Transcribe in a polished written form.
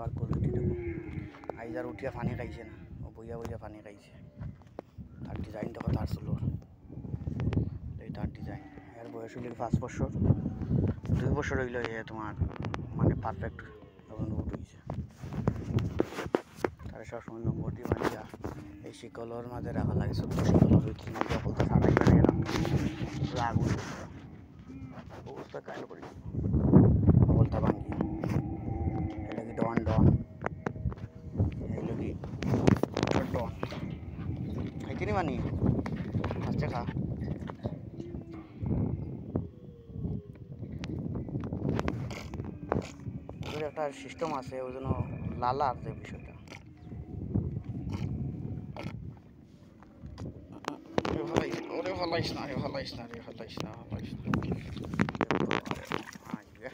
আর quality দেখো আইজার উঠিয়া পানি খাইছে না ও বইয়া বইয়া পানি খাইছে তার ডিজাইন দেখো তার চুলোর এই তার ডিজাইন এর বয়স হইল 5 বছর 2 বছর হইল এ তোমার মানে পারফেক্ট তখন উঠ হয়েছে তার সবসময় নম্বর দিয়ে বানিয়া এই শিকলর মাঝে রাখা লাগে ছোট্ট শিকলর ওই কিনা দিয়ে বলতে সারাই বেড়ে না আগুন অবস্থা কাইল করি বলতে ভাঙ্গি এটা কি ডন ডন এগুলো কি ডন খাইতে নি মানি আচ্ছা খা ওদের একটা সিস্টেম আছে ওই জন্য লালা আর যে বিষয়টা ওরে ভালাইস না রে ভালাইস না রে ভালাইস না ভালাইস না আর কি